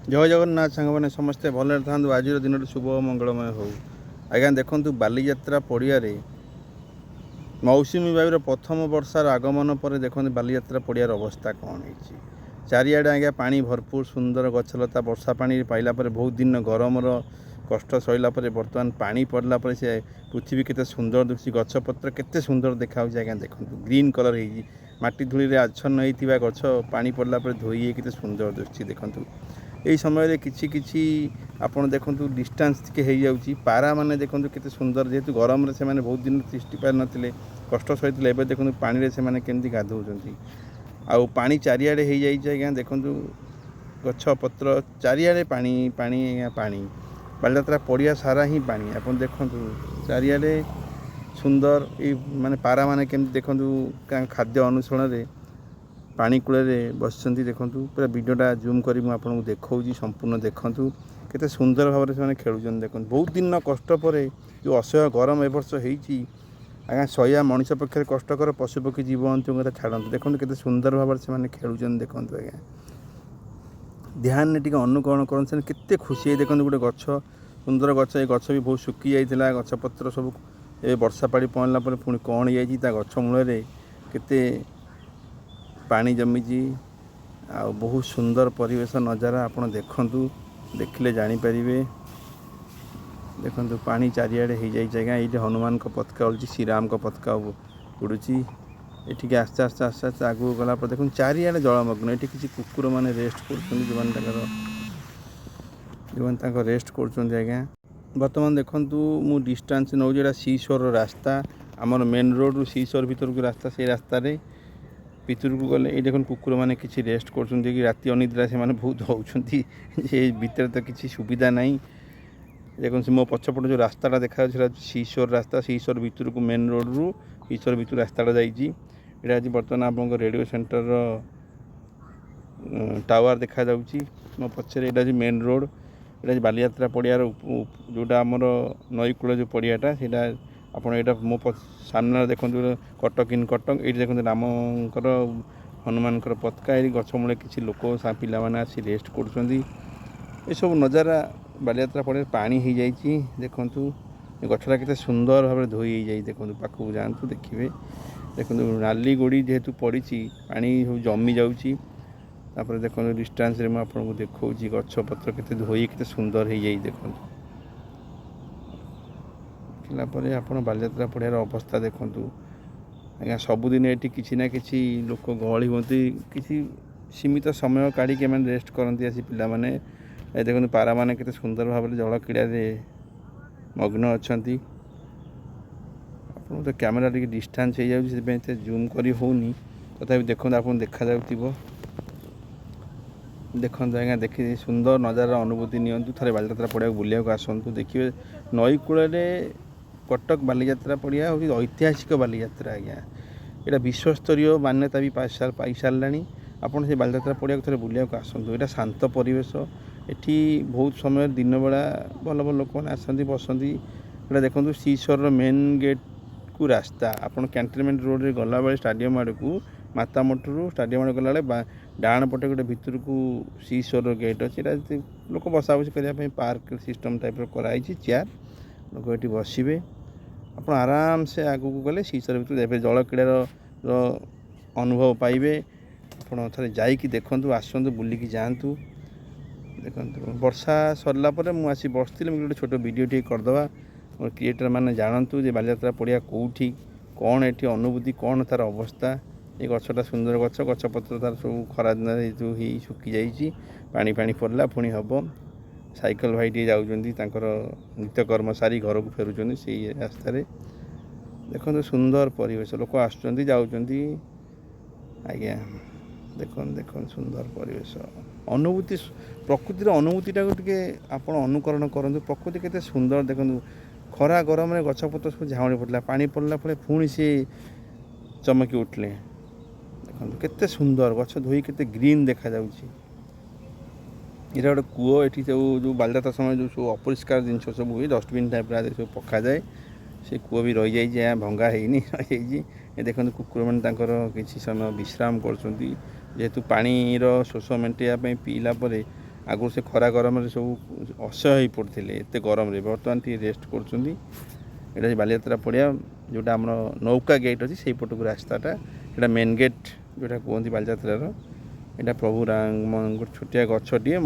जय जगन्नाथ सांग मैंने समस्ते भलरे था। आज दिन शुभ मंगलमय हो। आज्ञा देखु बालीजात्रा पड़िया मौसुमी वायुर प्रथम वर्षार आगमन पर देखते बालीजात्रा पड़ियार अवस्था कौन है। चारिआडे आज्ञा पानी भरपूर सुंदर गछलता वर्षा पानी पाइला पर बहुत दिन गरमर कष्ट सहिला बर्तमान पानी पड़ला पर से पृथ्वी केते सुंदर दिखुची गछपत्र केते सुंदर देखा आज्ञा देखु ग्रीन कलर हो माटी धूली आच्छन्न होता गछ पानी पड़ला पर धोई केते सुंदर दिखुची देखु यही समय किछि किछि आपण देखु डिस्टेंस टिके हो जाउची पारा माने देखु केते सुंदर जेहेतु गरम से माने बहुत दिन तिष्टि पार नथिले कष्ट सहित एवं देखु पानी रे से माने केमती गाधौचंती आउ पानी चारिआडे हो जाइए आज्ञा देखु गछ पत्र चारिआडे पानी पानी आज्ञा पानी बालीजात्रा पड़िया सारा ही पानी आप देखु चारिआडे सुंदर ये माने पारा माने केमती देखु खाद्य अनुसरण रे पानी कूल बस देखु पूरा वीडियोटा जूम कर आपको देखा संपूर्ण देखु केते सुंदर भाव से खेलुं देखो बहुत दिन कष्ट पर जो असह्य गरम ए वर्ष होती आज्ञा सह्या मनीष पक्षे कष्टकर पशुपक्षी जीवजंतु कथा छाड़ू देखो केते सुंदर भाव से खेलुं देखो आज्ञा ध्यान टे अनुकरण कर केते खुशी है देखो गोटे गछ सुंदर गछ ये गछ भी बहुत सुखी जाता गछपत्र सब ए वर्षा पाड़ी पहुँचला पुणी कौन जा गछ मूल केते पानी जमीची आ बहुत सुंदर परिवेश नजारा आपड़ देखु देखिले जानीपर देखु पानी चारिआडे हो जाए आज्ञा ये हनुमान का पताका उड़ी श्रीराम का पताका उड़ूची ये आस्ते आस्ते आस्ते आस्ते आगू गला देखो चारिआडे जलमग्न ये किसी कुकुर मैंने रेस्ट कर रेस्ट कर आज्ञा बर्तमान देखु मु डिस्टेंस नौ जो सीशोर रास्ता आमर मेन रोड सीशोर भीतर को रास्ता से रास्ता भितर को गले ये देखो कुकुर मैंने किसी रेस्ट कर राति अनिद्रा से बहुत होती भीतर तो किसी सुविधा नहीं देखो से मो पछपट जो रास्ताटा देखा सीशोर रास्ता सीशोर भीतर को मेन रोड रु सीशोर भीतर रास्ताटा जाइए आज बर्तमान आप रेडियो सेंटर टावर देखा मो पछे ये मेन रोड ये बालीजात्रा पड़ियार जोटा आमर नईकूल जो पड़ियाटा से आप मो सामने देखो कटक इन कटक ये देखो रामकर हनुमान पताका ये गछ मूले किसी लोक पिला माने आसी रेस्ट कर सब नजारा बालीजात्रा पड़े पानी हो जाइए देखु गछटा केते सुंदर भाव धोई जाए देखो पाखक जातु देखिए देखो नाली गोड़ी जेहेतु पड़ी पानी सब जमी जाऊँगी देखो डिस्टेंस रे आपको देखा गछ पत्र केते धोई केते सुंदर हो जाए देखो देखलापर आप बालीजात्रा पड़ियार अवस्था देखु आज्ञा सबुदिन ये किसी ना किसी लोक गहली हमें किसी सीमित समय काढ़ी रेस्ट करती आसी पिला माने देखो पारा माने केते सुंदर भाव जल क्रीड़ा मग्न अच्छा आप तो कैमेरा टी डिस्टेंस हो जाए जूम कर होनी तथा देखो आप देखा देखो आज्ञा देखिए सुंदर नजारा अनुभूति नियंतु थे बालीजात्रा पड़िया बुलिया आसतु देखिए नई कूल कटक बालीजात्रा पड़िया हूँ ऐतिहासिक बालीजात्रा आज्ञा यहाँ विश्वस्तरीय मान्यता भी पाई सारा आपड़ से बालीजात्रा पड़िया थे बुलिया आसतु यहाँ शांत परिवेश एठी बहुत समय दिन बेला भल भल लोक मैंने आसती बसती यहाँ देखो सीशोर मेन गेट को रास्ता आप कैंटनमेंट रोड रे गला बेले स्टाडियम आड़ को माता मठरू स्टाडियम आड़े गला डाण पटे गोटे भितर को सीशोर गेट अच्छे लोक बसा बसी करने पार्क सिस्टम टाइप कराई चेयर लोक ये बसवे आप आराम से आगू को गले सीशोर भर जल क्रीड़ार अनुभव पाइबे आप थे जाकि देखु आसतु बुलिकी जातु देखो वर्षा सरला मुझे आसी बसती गोटे छोट वीडियो टी करदे मोर क्रिएटर मैंने जानतु जे बालीजात्रा पड़िया कौटी कौन ये अनुभूति कौन तार अवस्था ये गछटा सुंदर गछ गछपत्र तार सब खरा दिन जो ही सुखी जाइए पानी पानी पड़ला पुणी हम साइकेल भाई टे जाऊँच नित्यकर्म सारी घर को फेरुंच से रास्त देखो सुंदर परिवेश लोक आसुँच जाऊँच आज्ञा देखो देखो सुंदर परिवेश अनुभूति प्रकृतिर अनुभूतिटा टे आप अनुकरण करूँ प्रकृति केते सुंदर देखो खरा गरम में गछपत्र सब झाउणी पड़ला पानी पड़ला पुणी सी चमकी उठले देखो केते सुंदर गछ धोई केते ग्रीन देखा जाउची इरा गोटे कूओ ये जो बालीजात्रा समय जो सब अपरिष्कार जिन सब हुए डस्टबिन टाइप सब पका जाए से कूओ भी रही जाए भंगा होनी रही देखो कुकुर मैंने किसी समय विश्राम कर जेहेतु पानी शोष मेटाइवाई पीला ଆଗରୁ ସେ ଖରା ଗରମରେ ସବୁ ଅସହ୍ୟ ହେଇ ପଡ଼ୁଥିଲେ ଏତେ ଗରମରେ, ବର୍ତ୍ତମାନ ଟିକେ ରେଷ୍ଟ କରୁଛନ୍ତି। ଏଇଟା ବାଲିଯାତ୍ରା ପଡ଼ିଆ ଯେଉଁଟା ଆମର ନୌକା ଗେଟ୍ ଅଛି ସେଇପଟକୁ ରାସ୍ତାଟା, ଏଇଟା ମେନ୍ ଗେଟ୍ ଯେଉଁଟା କୁହନ୍ତି ବାଲିଯାତ୍ରାର। ଏଇଟା ପ୍ରଭୁ ରାମ ଗୋଟେ ଛୋଟିଆ ଗଛଟିଏ